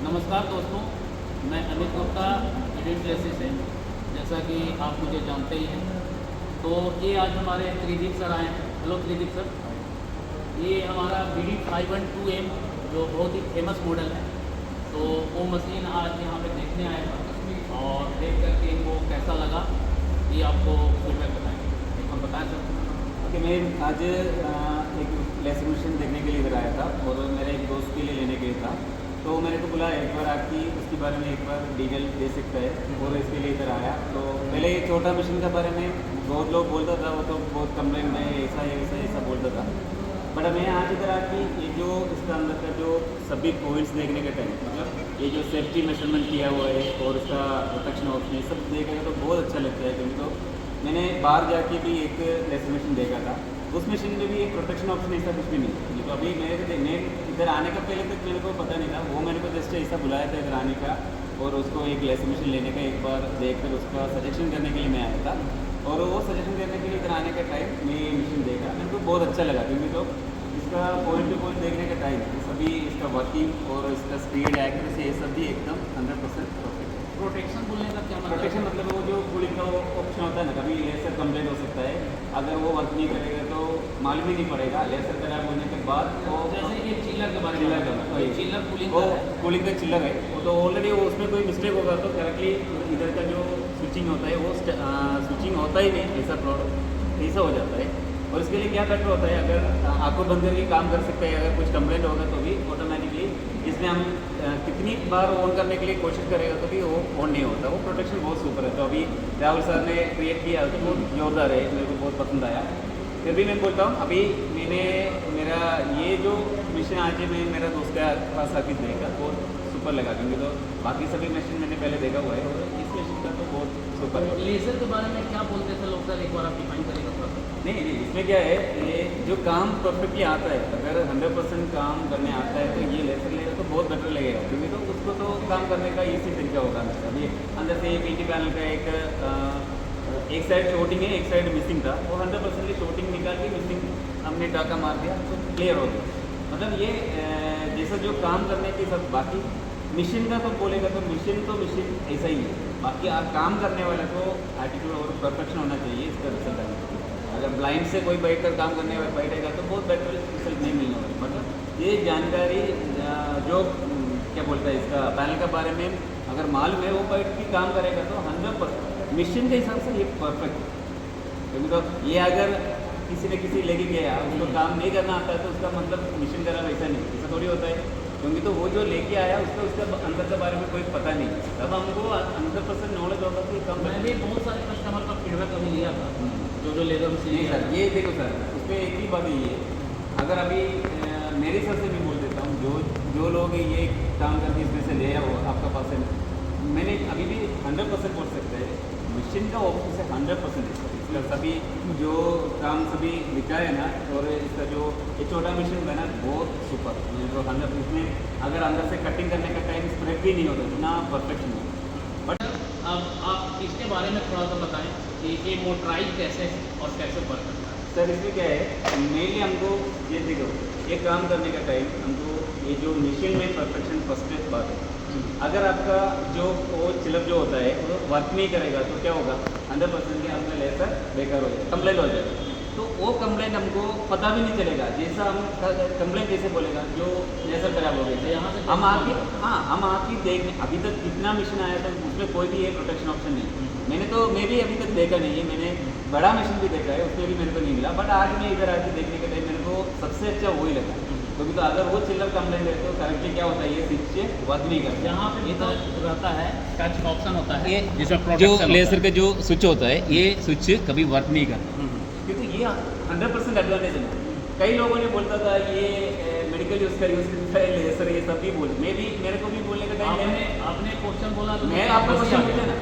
नमस्कार दोस्तों, मैं अमित गुप्ता ईडेन प्लेसेस से, जैसा कि आप मुझे जानते ही हैं। तो ये आज हमारे त्रिदीप सर आए हैं। Hello Tridip sir. ये हमारा BD 512M जो बहुत ही फेमस मॉडल है, तो वो मशीन आज यहाँ पे देखने आए हैं और देख करके इनको कैसा लगा ये आपको फीडबैक बताएंगे। हम बताएं सर। ओके, मैं आज एक लेसर मशीन देखने के लिए इधर आया था और मेरे एक दोस्त के लिए लेने के लिए था। तो मैंने को बोला एक बार आपकी उसके बारे में एक बार डिटेल दे सकता है और इसके लिए इधर आया। तो पहले ये छोटा मशीन के बारे में बहुत लोग बोलता था, वो तो बहुत कंप्लेंट में ऐसा है ऐसा ऐसा बोलता था। बट मैं आज इधर आके ये जो इसका अंदर का जो सभी पॉइंट्स देखने के टाइम, मतलब ये जो सेफ्टी मेजरमेंट किया हुआ है और इसका प्रोटेक्शन ऑप्शन ये सब देखेगा तो बहुत अच्छा लगता है। क्योंकि तो मैंने बाहर जाके भी एक लेसर मशीन देखा था, उस मशीन में भी एक प्रोटेक्शन ऑप्शन ऐसा कुछ भी नहीं है। तो अभी मैं इधर आने का पहले तक मेरे को पता नहीं था, वो मेरे को जस्ट ऐसा बुलाया था इधर आने का और उसको एक लेसर मशीन लेने का एक बार देखकर उसका सजेशन करने के लिए मैं आया था। और वो सजेशन करने के लिए इधर आने का टाइम मैं ये मशीन देखा, मेरे को बहुत अच्छा लगा। क्योंकि तो इसका पॉइंट टू पॉइंट देखने का टाइम सभी इसका वर्किंग और इसका स्पीड एक्यूरेसी ये सब भी एकदम 100% परफेक्ट है। प्रोटेक्शन बोलने का क्या मतलब? प्रोटेक्शन मतलब वो जो कूलिंग का ऑप्शन होता है ना, कभी लेसर कंप्लेंट हो सकता है, अगर वो वर्क नहीं करेगा तो मालूम ही नहीं पड़ेगा। लेसर खराब होने के बाद वो जैसे ये चिल्लर के बारे में, चिल्लर का चिल्लर कूलिंग वो का है। कूलिंग का चिल्लर है, वो तो ऑलरेडी वो उसमें कोई मिस्टेक होगा तो करेक्टली इधर का जो स्विचिंग होता है वो स्विचिंग होता ही नहीं, ऐसा प्रॉब्लम ऐसा हो जाता है। और इसके लिए क्या बेटर होता है, अगर आंखों बंद करके काम कर सकते हैं, अगर कुछ कंप्लेंट होगा तो भी ऑटोमेटिकली इसमें हम कितनी बार ऑन करने के लिए कोशिश करेगा तो भी वो ऑन नहीं होता। वो प्रोटेक्शन बहुत सुपर है। तो अभी राहुल सर ने क्रिएट किया तो बहुत जोरदार है, मेरे को बहुत पसंद आया। फिर भी मैं बोलता हूँ अभी मैंने मेरा ये जो मशीन आज मैं मेरा दोस्त के पास आके देखा बहुत सुपर लगा। क्योंकि तो बाकी सभी मशीन मैंने पहले देखा हुआ है और इस मशीन का तो बहुत सुपर है। लेजर के बारे में क्या बोलते थे लोग सर, एक बार आप डिफाइन करेगा थोड़ा सा। नहीं, इसमें क्या है, ये जो काम परफेक्टली आता है, अगर 100% काम करने आता है तो ये लेसर लेगा तो बहुत बेटर लगेगा। क्योंकि तो उसको तो काम करने का इसी तरीका होगा। अभी अंदर से ये PT पैनल का एक साइड शॉर्टिंग है, एक साइड मिसिंग था, वो 100% शॉर्टिंग निकाल के मिसिंग हमने टाका मार दिया तो क्लियर हो गया। मतलब ये जैसा जो काम करने के सब बाकी मशीन का तो बोलेगा तो मशीन ऐसा ही है। बाकी काम करने वाले को एटीट्यूड और परफेक्शन होना चाहिए इसका रिजल्ट आने के लिए। अगर ब्लाइंड से कोई बैठकर काम करने वाला बैठेगा तो बहुत बेटर रिजल्ट नहीं मिलने वाला। मतलब ये जानकारी जो क्या बोलता है इसका पैनल के बारे में अगर मालूम है, वो बैठ के काम करेगा तो 100% मशीन के हिसाब से ये परफेक्ट है। क्योंकि तो ये अगर किसी ने किसी लेके गया उसको काम नहीं करना आता है तो उसका मतलब मशीन का वैसा नहीं, ऐसा थोड़ी होता है। क्योंकि तो वो जो लेके आया उसका उसका अंदर के बारे में कोई पता नहीं, तब हमको 100% नॉलेज होगा कि कम। मैंने भी बहुत सारे कस्टमर का फीडबैक अभी लिया था, जो लेजर मशीन नहीं सर, ये देखो सर, उस पर एक ही बात ये है, अगर अभी मेरे हिसाब से भी बोल देता हूँ, जो लोग ये काम करके इसमें से ले आया हो आपका पास है, मैंने अभी भी 100% बोल सकते हैं मशीन का ऑप्शन से 100% इसका सभी जो काम सभी लिखा है ना, और इसका जो ये छोटा मशीन है ना बहुत सुपर, जो 100 इसमें अगर अंदर से कटिंग करने का टाइम स्प्रेड भी नहीं होता, इतना परफेक्शन होता। बट अब आप इसके बारे में थोड़ा सा बताएं कि ये मोटराइज कैसे है और कैसे वर्क करता है। सर इसमें क्या है, मेनली हमको ये देखो, ये काम करने का टाइम हमको ये जो मशीन में परफेक्शन फर्स्ट बात है। अगर आपका जो वो चिलप जो होता है वो वर्क नहीं करेगा तो क्या होगा, 100% के हमने लेकर बेकार हो जाएगा, कंप्लेंट हो जाएगा। तो वो कंप्लेंट हमको पता भी नहीं चलेगा। जैसा हम कंप्लेंट जैसे बोलेगा जो लेसर खराब हो गई थी, यहाँ से हम आपकी देखने अभी तक कितना मशीन आया था उसमें कोई भी ये प्रोटेक्शन ऑप्शन नहीं। मैं भी अभी तक देखा नहीं है। मैंने बड़ा मशीन भी देखा है, उसमें भी मेरे को नहीं मिला। बट आज मैं इधर आके देखने के टाइम मेरे को सबसे अच्छा वही लगा। क्योंकि तो अगर वो चिल्लर कंप्लेंट है तो करेक्टली क्या होता है, ये स्विच से वर्क नहीं करता। यहाँ पे ये तो रहता है टच ऑप्शन होता है, ये जिसमें जो प्रोटेक्शन लेसर का जो स्विच होता है ये स्विच कभी वर्क नहीं करता। क्योंकि ये 100% एडवांटेज है। कई लोगों ने बोलता था ये मेडिकल यूज़ करता है लेसर, ये सब भी मेरे को भी बोलने का टाइम आपने क्वेश्चन बोला तो मैं आपको क्वेश्चन पूछा ना,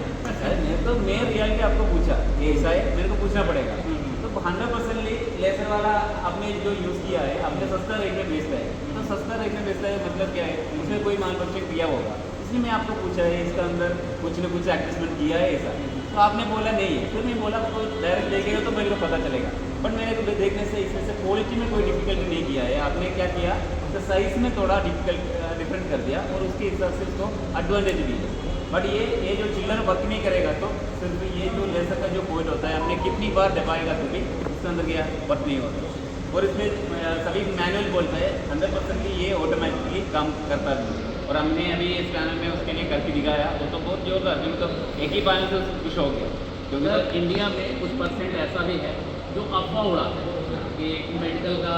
मैं रियलिटी आपको पूछा ये ऐसा है, मेरे को पूछना पड़ेगा। तो 100% लेसर वाला आपने जो यूज़ किया है, आपने सस्ता रेट में बेचता है, तो सस्ता रेट में बेचता है मतलब क्या है, उसमें कोई मैन्युफैक्चरिंग किया होगा, इसलिए मैं आपको पूछा है इसका अंदर कुछ न कुछ एडजस्टमेंट किया है ऐसा। तो आपने बोला नहीं है, फिर मैं बोला तो डायरेक्ट देखेगा तो मेरे को पता चलेगा। बट मैंने तो देखने से इसमें से क्वालिटी में कोई डिफिकल्टी नहीं किया है। आपने क्या किया, तो साइज़ में थोड़ा डिफिकल्ट डिफरेंट कर दिया और उसके हिसाब से उसको एडवांटेज भी है। बट ये जो चिल्लर वर्क नहीं करेगा तो सिर्फ ये जो लेजर का जो पॉइंट होता है हमने कितनी बार दबाएगा तो भी उसके अंदर क्या वर्क नहीं होता। और इसमें सभी मैनुअल बोलता है 100% ये ऑटोमेटिकली काम करता है। और हमने अभी इस पैनल में उसके लिए करके दिखाया वो तो बहुत जोरदार, क्योंकि तो एक ही पैनल से खुश हो गया। क्योंकि सर इंडिया में कुछ परसेंट ऐसा भी है जो अफवाह उड़ाते हैं कि मेडिकल का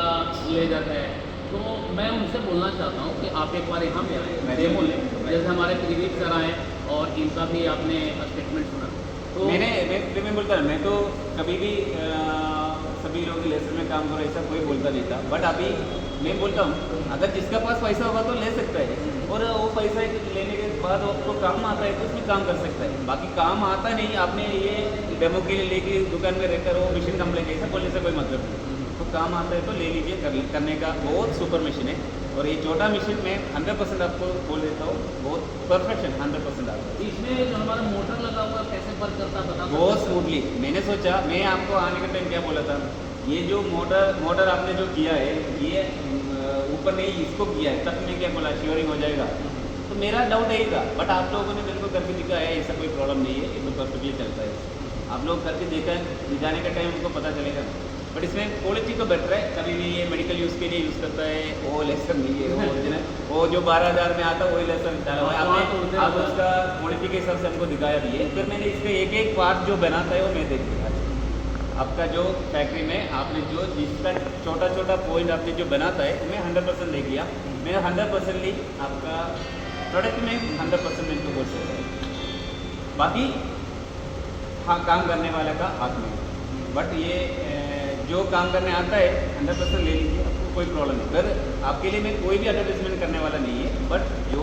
लेजर है, तो मैं उनसे बोलना चाहता हूँ कि आप एक बार यहाँ पे आए डेमो लें, जैसे हमारे त्रिदीप सर आए और इनका भी आपने स्टेटमेंट सुना। तो मैं बोलता मैं तो कभी भी सभी लोग लेजर में काम करो ऐसा कोई बोलता नहीं था। बट अभी मैं बोलता हूँ अगर जिसका पास पैसा होगा तो ले सकता है, और वो पैसा लेने के बाद आपको काम आता है तो उसमें काम कर सकता है। बाकी काम आता नहीं, आपने ये डेमो के लिए लेके दुकान में रहकर वो मशीन कंप्लेंट ऐसा बोलने से कोई मतलब नहीं। तो काम आता है तो ले लीजिए, करने का बहुत सुपर मशीन है। और ये छोटा मशीन में 100% आपको बोल देता हूँ बहुत परफेक्शन 100% आता है। इसमें जो हमारा मोटर लगा हुआ है कैसे वर्क करता है बता बहुत स्मूथली। मैंने सोचा, मैं आपको आने के टाइम क्या बोला था, ये जो मोटर आपने जो किया है ये ऊपर नहीं इसको किया है, तब मैं क्या बोला श्योरिंग हो जाएगा। तो मेरा डाउट यही था, बट आप लोगों ने मेरे को करके दिखाया है ऐसा कोई प्रॉब्लम नहीं है, ये तो परफेक्टली चलता है। आप लोग करके दिखाने का टाइम उनको पता चलेगा। बट इसमें क्वालिटी तो बेटर है, कभी भी ये मेडिकल यूज़ के लिए यूज़ करता है, वो लेसर नहीं है, वो ओरिजिनल वो जो 12,000 में आता है वही लेसर डाला हुआ है आपने। आप उसका क्वालिटी के हिसाब से हमको दिखाया भी है। फिर मैंने इसका एक एक पार्ट जो बनाता है वो मैं देख लिया। आपका जो फैक्ट्री में आपने जो जिसका छोटा छोटा पॉइंट आपने जो बनाता है मैं 100% देख लिया। मैं 100% आपका प्रोडक्ट में 100% मैं बोल सकता हूँ। बाकी हाँ काम करने वाले का हाथ में, बट ये जो काम करने आता है 100% ले लीजिए, आपको कोई प्रॉब्लम नहीं। अगर आपके लिए मैं कोई भी एडवर्टाइजमेंट करने वाला नहीं है, बट जो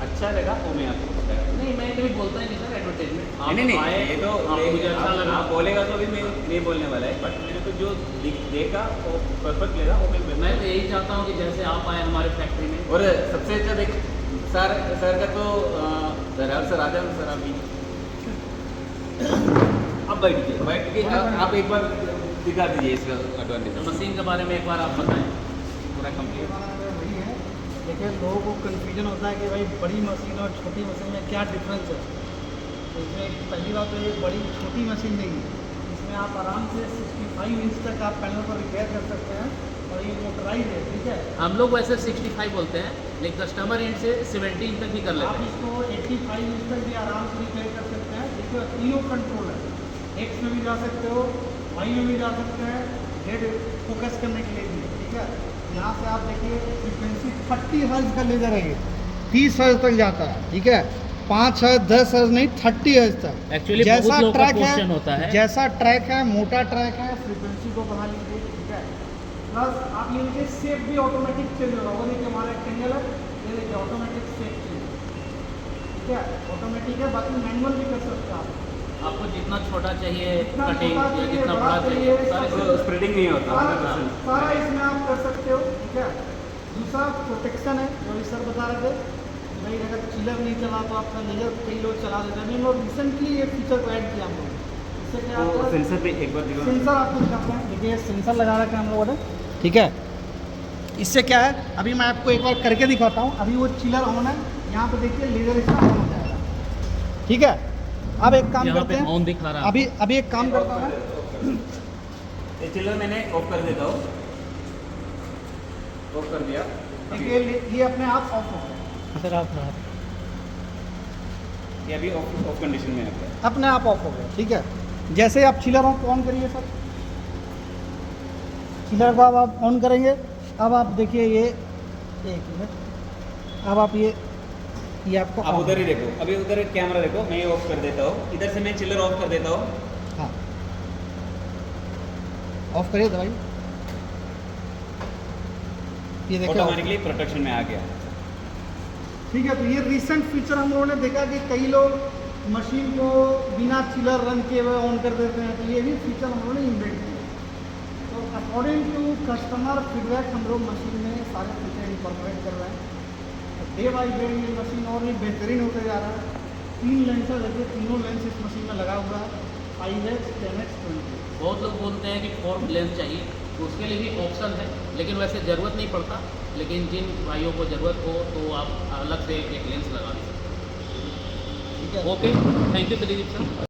अच्छा लगा वो मैं आपको बताया। नहीं मैं कभी बोलता ही नहीं सर एडवर्टाइजमेंट। नहीं ये तो मुझे अच्छा लगा आप बोलेगा तो अभी मैं नहीं बोलने वाला है, बट मैंने तो जो देखा वो परफेक्ट लगा वो मैं तो यही चाहता हूँ कि जैसे आप आए हमारे फैक्ट्री में। और सबसे अच्छा देख सर का तो दरअसल सर आ जाओ सर अभी अब बैठ के आप एक बार दिखा दीजिए इसका एडवांटेज। मशीन के बारे में एक बार आप बताएं पूरा कंप्लीट। वही है, लेकिन लोगों को कन्फ्यूजन होता है कि भाई बड़ी मशीन और छोटी मशीन में क्या डिफरेंस है। तो इसमें पहली बात तो ये बड़ी छोटी मशीन नहीं है, इसमें आप आराम से 65 इंच तक आप पैनल पर रिपेयर कर सकते हैं, और ये मोटराइज है, ठीक है। हम लोग वैसे 65 बोलते हैं, लेकिन कस्टमर एंड से 70 इंच तक भी कर लेते आप हैं। इसको 85 इंच तक भी आराम से रिपेयर कर सकते हैं। देखिए तीनों कंट्रोल है, एक्स में भी जा सकते हो, वाई में भी जा सकते हैं, हेड फोकस करने के लिए भी, ठीक है। यहाँ से आप देखिए फ्रिक्वेंसी 30 हर्ट्ज का लेजर है, ये 30 हर्ट्ज तक जाता है, ठीक है। 5 हर्ट्ज 10 हर्ट्ज नहीं 30 हर्ट्ज तक। एक्चुअली जैसा बहुत लोग का ट्रैक क्वेश्चन होता है। जैसा ट्रैक है, मोटा ट्रैक है, फ्रिक्वेंसी को बढ़ा लीजिए, ठीक है। प्लस आप ये देखिए शेप भी ऑटोमेटिक चेंज होगा। वो देखिए हमारा रेक्टेंगल है, ये देखिए ऑटोमेटिक शेप चेंज, ठीक है, ऑटोमेटिक है। बाकी मैनुअल भी कर सकते हैं आप, आपको जितना छोटा चाहिए जितना कटिंग छोटा या चाहिए, जितना बड़ा बड़ा चाहिए चाहिए, सारे सब तो स्प्रेडिंग नहीं होता सारा 100%। सारा इसमें आप कर सकते हो, ठीक है। दूसरा प्रोटेक्शन है, जो भी सर बता रहे थे भाई, अगर चिलर नहीं चला तो आपका लेजर कई लोग चला देते हैं। लोग रिसेंटली ये फीचर को ऐड किया हम लोग, इससे क्या होता है, सेंसर पे एक बार दिखाओ। सेंसर आपको दिखाते हैं। देखिए सेंसर लगा रखा है हम लोगों ने, ठीक है। इससे क्या है, अभी मैं आपको एक बार करके दिखाता हूँ। अभी वो चिलर ऑन है, यहाँ पे देखिए लेजर इसका ऑन हो जाएगा, ठीक है। अब एक काम यहाँ करते पे हैं, ऑन दिखा रहा है। अभी एक काम करता हूँ मैं। ये चिल्लर मैंने ऑफ कर देता हूँ, ऑफ कर दिया। देखिए ये अपने आप ऑफ हो गया सर, आप ये अभी ऑफ कंडीशन में आ गया। अपने आप ऑफ हो गया, ठीक है। जैसे आप चिलर ऑन करिए सर, चिलर को अब आप ऑन करेंगे। अब आप देखिए ये एक मिनट, अब आप ये आपको आप on उधर ही देखो, अभी उधर कैमरा देखो, मैं ऑफ कर देता हूँ, इधर से मैं चिल्लर ऑफ कर देता हूँ। हाँ ऑफ करिए दवाई, ये देखिए off। ऑटोमेटिकली प्रोटेक्शन में आ गया। ठीक है। तो ये रिसेंट फीचर हम लोगों ने देखा कि कई लोग मशीन को बिना चिलर रन किए हुए ऑन कर देते हैं, तो ये भी फीचर हम लोगों ने इन्वेंट किया। तो अकॉर्डिंग टू कस्टमर फीडबैक हम लोग मशीन में सारे फीचर इंकॉर्पोरेट कर रहे हैं। तो डे बाई डे ये मशीन और भी बेहतरीन होते जा रहा है। 3 लेंसर देखिए, तीनों लेंस इस मशीन में लगा हुआ है, 5x, 10x, 20। बहुत लोग बोलते हैं कि 4 लेंस चाहिए, तो उसके लिए भी ऑप्शन है, लेकिन वैसे ज़रूरत नहीं पड़ता। लेकिन जिन भाइयों को ज़रूरत हो तो आप अलग से एक लेंस लगा भी सकते ठीक है हो। Okay, thank you Tridip sir.